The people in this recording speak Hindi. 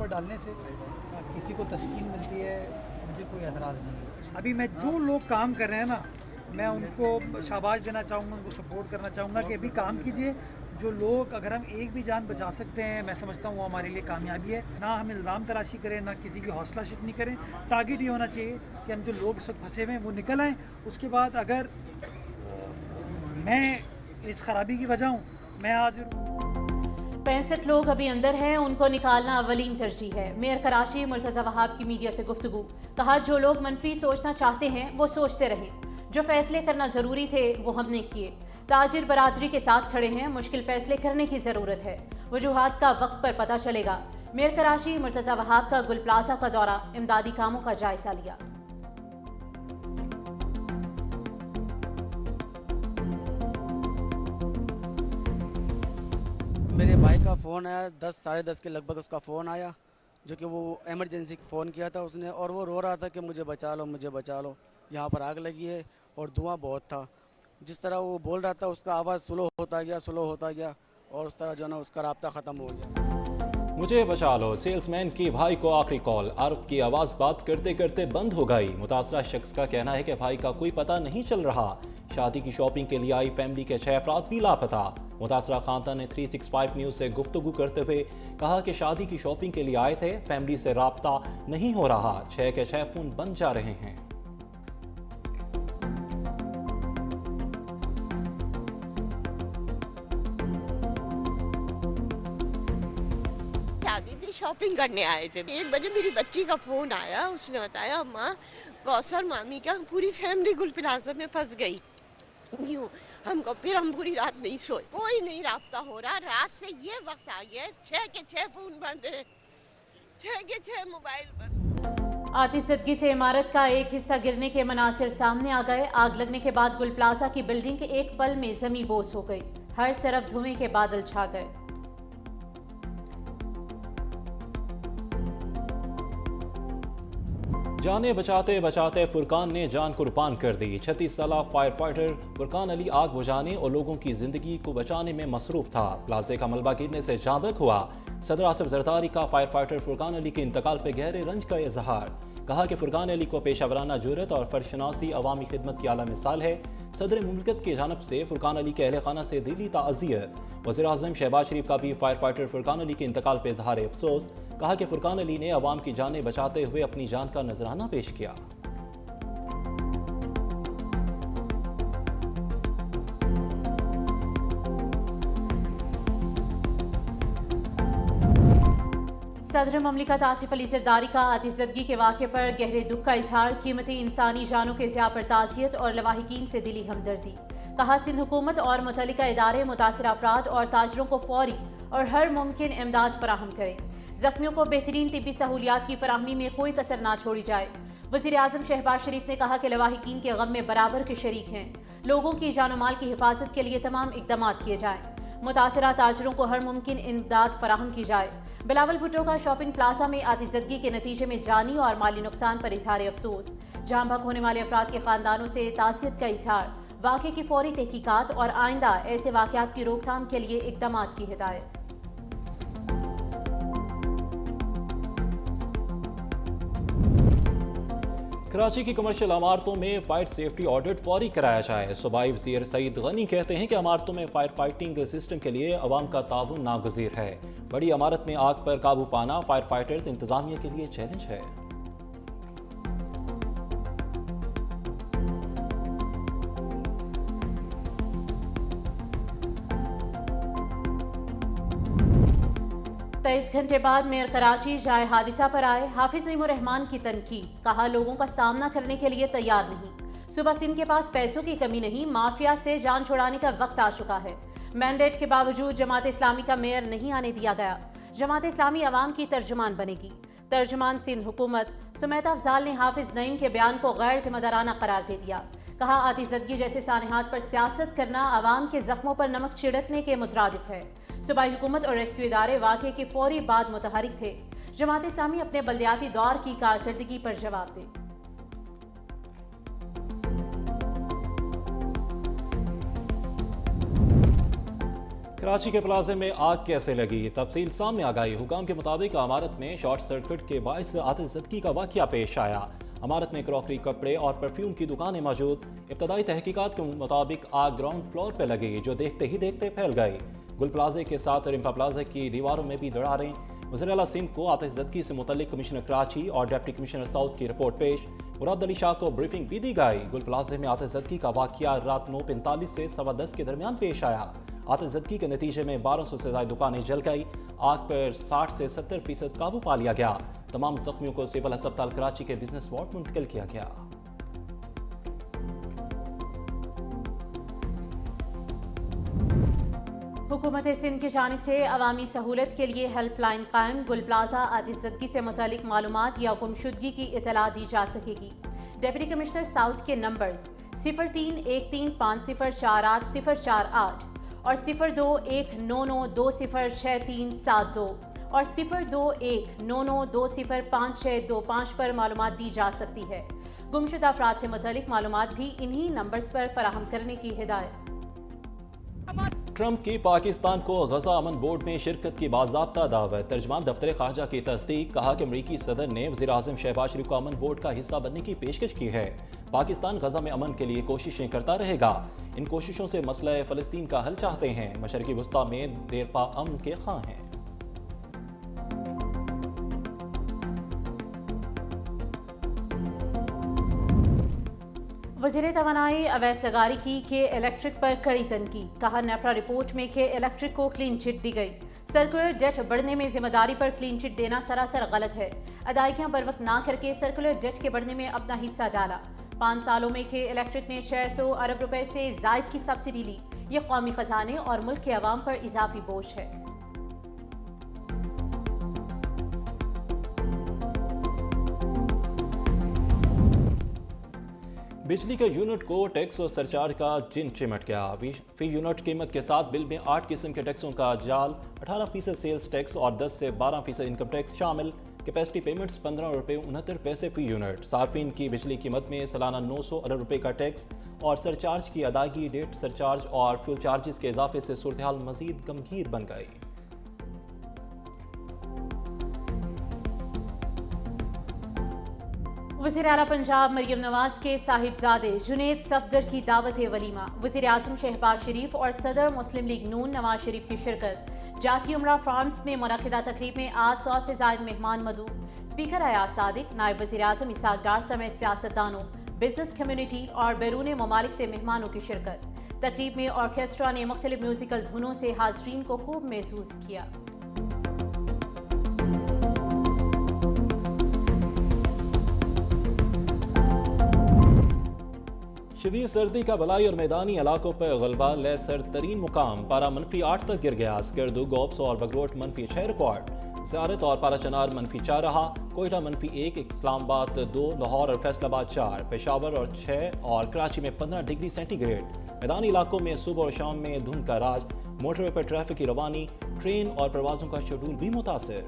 डालने से किसी को तस्कीन मिलती है, मुझे कोई एतराज़ नहीं है। अभी मैं जो लोग काम कर रहे हैं ना, मैं उनको शाबाश देना चाहूँगा, उनको सपोर्ट करना चाहूँगा कि अभी काम कीजिए। जो लोग, अगर हम एक भी जान बचा सकते हैं, मैं समझता हूँ वो हमारे लिए कामयाबी है। ना हम इल्ज़ाम तराशी करें, ना किसी की हौसला शिकनी करें। टारगेट ये होना चाहिए कि हम जो लोग इस वक्त फंसे हुए हैं वो निकल आएँ। उसके बाद अगर मैं इस खराबी की वजह हूँ, मैं आज 65 लोग अभी अंदर हैं, उनको निकालना अवलीन तरजीह है। मेयर कराची मुर्तज़ा वहाब की मीडिया से गुफ्तगू, कहा जो लोग मनफी सोचना चाहते हैं वो सोचते रहें, जो फैसले करना ज़रूरी थे वो हमने किए। ताजिर बरादरी के साथ खड़े हैं, मुश्किल फैसले करने की ज़रूरत है, वजूहात का वक्त पर पता चलेगा। मेयर कराची मुर्तज़ा वहाब का गुल प्लाजा का दौरा, इमदादी कामों का जायजा लिया। मेरे भाई का फ़ोन आया 10 साढ़े 10 के लगभग, उसका फ़ोन आया जो कि वो एमरजेंसी फ़ोन किया था उसने, और वो रो रहा था कि मुझे बचा लो, मुझे बचा लो, यहाँ पर आग लगी है और धुआं बहुत था। जिस तरह वो बोल रहा था उसका आवाज़ स्लो होता गया और उस तरह जो है ना उसका राब्ता ख़त्म हो गया। मुझे बचा लो, सेल्समैन की भाई को आखिरी कॉल। आरफ की आवाज़ बात करते करते बंद हो गई। मुतासरा शख्स का कहना है कि भाई का कोई पता नहीं चल रहा। शादी की शॉपिंग के लिए आई फैमिली के 6 अफराद भी लापता। मुतासरा खानदान ने 365 न्यूज़ से गुफ्तगू करते हुए कहा कि शादी की शॉपिंग के लिए आए थे, फैमिली से राब्ता नहीं हो रहा, 6 के 6 फ़ोन बंद जा रहे हैं। शादी थी, शॉपिंग करने आए थे। 1 बजे मेरी बच्ची का फोन आया, उसने बताया अम्मा कौसर मामी का पूरी फैमिली गुल प्लाजा में फंस गई। यूं हमको, फिर हम पूरी रात नहीं सोए, कोई नहीं राब्ता हो रहा। रात से ये वक्त आ गया 6 के 6 फोन बंद है, 6 के 6 मोबाइल बंद। आतिशदगी से इमारत का एक हिस्सा गिरने के मनासिर सामने आ गए। आग लगने के बाद गुल प्लाजा की बिल्डिंग के एक पल में जमी बोस हो गई। हर तरफ धुएं के बादल छा गए। जाने बचाते बचाते फुरकान ने जान कुर्बान कर दी। 36 साल फायर फाइटर फुरकान अली आग बुझाने और लोगों की जिंदगी को बचाने में मसरूफ था। प्लाजे का मलबा गिरने से जाँ बहक हुआ। सदर आसिफ जरदारी का फायर फाइटर फुरकान अली के इंतकाल पर गहरे रंज का इजहार। कहा कि फुरकान अली को पेशावराना जुर्रत और फर्शनासी अवामी खिदमत की आला मिसाल है। सदर मुमलिकत की जानब से फुरकान अली के अहल खाना से दिली ताज़ियत। वज़ीर आज़म शहबाज शरीफ का भी फायर फाइटर फुरकान अली के इंतकाल पर इजहार अफसोस। कहा कि फुरकान अली ने अवाम की जानें बचाते हुए अपनी जान का नजराना पेश किया। सदर ममलिकत आसिफ अली जरदारी का आतिशदगी के वाक़े पर गहरे दुख का इजहार। कीमती इंसानी जानों के ज़िया पर ताज़ियत और लवाहिकीन से दिली हमदर्दी। कहा सिंध हुकूमत और मुतल्लिका इदारे मुतासिर अफराद और ताजरों को फौरी और हर मुमकिन इमदाद फराहम करें। जख्मियों को बेहतरीन तिब्बी सहूलियात की फराहमी में कोई कसर ना छोड़ी जाए। वज़ीर आज़म शहबाज शरीफ ने कहा कि लवाहिकीन के गम में बराबर के शरीक हैं। लोगों की जान माल की हिफाजत के लिए तमाम इक़दाम किए जाएँ। मुतासरा ताजरों को हर मुमकिन इमदाद फराहम की जाए। बिलावल भुट्टो का शॉपिंग प्लाजा में आतिशदगी के नतीजे में जानी और माली नुकसान पर इजहार अफसोस। जाँ बहक होने वाले अफराद के खानदानों से ताज़ियत का इजहार। वाक़े की फौरी तहकीकात और आइंदा ऐसे वाक़यात की रोकथाम के लिए इक़दाम की हिदायत। कराची की कमर्शियल इमारतों में फायर सेफ्टी ऑडिट फौरी कराया जाए। सूबाई वज़ीर सईद गनी कहते हैं कि इमारतों में फायर फाइटिंग सिस्टम के लिए अवाम का ताउन नागुज़ीर है। बड़ी इमारत में आग पर काबू पाना फायर फाइटर्स इंतजामिया के लिए चैलेंज है। तेईस घंटे बाद मेयर कराची जाए हादिसा पर आए। हाफिज नईमुर्रहमान की तनकीद। कहा लोगों का सामना करने के लिए तैयार नहीं। सुबह सिंध के पास पैसों की कमी नहीं, माफिया से जान छुड़ाने का वक्त आ चुका है। मैंडेट के बावजूद जमात इस्लामी का मेयर नहीं आने दिया गया। जमात इस्लामी अवाम की तर्जुमान बनेगी। तर्जुमान सिंध हुकूमत सुमैता अफजाल ने हाफिज नईम के बयान को गैर जिम्मेदाराना करार दे दिया। कहा आतिशदगी जैसे सानहात पर सियासत करना अवाम के जख्मों पर नमक छिड़कने के मुतरादिफ है। सूबाई हुकूमत और रेस्क्यू इदारे वाक़े के फौरी बाद मुतहरिक थे। जमात इस्लामी अपने बल्दियाती दौर की कारकर्दगी पर जवाब दे। कराची के प्लाजे में आग कैसे लगी, तफसील सामने आ गई। हुकाम के मुताबिक इमारत में शॉर्ट सर्किट के बायस आतिशज़दगी का वाक़या पेश आया। इमारत में क्रॉकरी, कपड़े और परफ्यूम की दुकानें मौजूद। इब्तदाई तहकीकात के मुताबिक आग ग्राउंड फ्लोर पर लगी, जो देखते ही देखते फैल गई। गुल प्लाजे के साथ रिम्पा प्लाजा की दीवारों में भी दरारें। वज़ीर आला सिंध को आतिशज़दगी से मुतल्लिक कमिश्नर कराची और डिप्टी कमिश्नर साउथ की रिपोर्ट पेश। मुराद अली शाह को ब्रीफिंग भी दी गई। गुल प्लाजे में आतिशज़दगी का वाक़या रात 9:45 से 10:15 के दरमियान पेश आया। आतिशज़दगी के नतीजे में 1200 से ज़ायद दुकानें जल गई। आग पर 60 से 70% काबू पा लिया गया। तमाम जख्मियों को सिविल अस्पताल कराची के बिजनेस वार्ड मुंतकिल किया गया। हुकूमत सिंध की जानिब से अवामी सहूलत के लिए हेल्पलाइन कायम। गुल प्लाजा आतिशज़दगी से मुतालिक मालूमात या गुमशुदगी की इतला दी जा सकेगी। डिप्टी कमिश्नर साउथ के नंबर्स 0313504804 और 021992063072 और 021992056525 पर मालूमात दी जा सकती है। गुमशुदा अफराद से मुतालिक मालूमात भी इन्हीं नंबर्स पर फराहम करने की हिदायत। ट्रंप की पाकिस्तान को गजा अमन बोर्ड में शिरकत की बाज़ाब्ता दावत। तर्जमान दफ्तर खारजा की तस्दीक। कहा कि अमरीकी सदर ने वज़ीर आज़म शहबाज शरीफ को अमन बोर्ड का हिस्सा बनने की पेशकश की है। पाकिस्तान गजा में अमन के लिए कोशिशें करता रहेगा। इन कोशिशों से मसला फ़लस्तीन का हल चाहते हैं। मशरक़ी वस्ता में देरपा अमन के ख़्वाह हैं। वज़ीर तवानाई अवैस लगारी की के इलेक्ट्रिक पर कड़ी तनकीद। कहा नेपरा रिपोर्ट में के इलेक्ट्रिक को क्लीन चिट दी गई। सर्कुलर डेट बढ़ने में जिम्मेदारी पर क्लीन चिट देना सरासर गलत है। अदायगियां बर वक्त ना करके सर्कुलर डेट के बढ़ने में अपना हिस्सा डाला। 5 सालों में के इलेक्ट्रिक ने 600 अरब रुपए से जायद की सब्सिडी ली। ये कौमी खजाने और मुल्क के अवाम पर इजाफी बोझ है। बिजली के यूनिट को टैक्स और सरचार्ज का जिन चिमट गया। फी यूनिट कीमत के साथ बिल में 8 किस्म के टैक्सों का जाल, 18% सेल्स टैक्स और 10 से 12% इनकम टैक्स शामिल। कैपेसिटी पेमेंट्स 15 रुपये 69 पैसे फी यूनिट। सार्फिन की बिजली कीमत में सालाना 900 अरब रुपये का टैक्स और सरचार्ज की अदायगी, डेट सरचार्ज और फ्यूल चार्जेस के इजाफे से सूरत हाल मजीद गमगीर बन गई। वज़ीर आला पंजाब मरियम नवाज के साहिबजादे जुनेद सफदर की दावत वलीमा। वज़ीर आज़म शहबाज शरीफ और सदर मुस्लिम लीग नून नवाज शरीफ की शिरकत। जाती उमरा फ्रांस में मुनक़िदा तकरीब में 800 से ज़ायद मेहमान मदऊ। स्पीकर अयाज सादिक, नायब वज़ीर आज़म इसाक डार समेत सियासतदानों, बिजनेस कम्युनिटी और बैरून ममालिक से मेहमानों की शिरकत। तकरीब में ऑर्केस्ट्रा ने मुख्तलिफ म्यूजिकल धुनों से हाज़रीन को खूब महसूस किया। शदीद सर्दी का बलाई और मैदानी इलाकों पर गलबा ले सर तरीन मुकाम। पारा -8 तक गिर गया। स्कर्दू, गोप्स और बगरोट -6 रिकॉर्ड। ज़ियारत और पारा चनार -4 रहा। कोयटा -1, इस्लामाबाद 2, लाहौर और फैसलाबाद 4, पेशावर और 6 और कराची में 15 डिग्री सेंटीग्रेड। मैदानी इलाकों में सुबह और शाम में धुंध का राज। मोटरवे पर ट्रैफिक की रवानी, ट्रेन और प्रवासों का शेड्यूल भी मुतासर।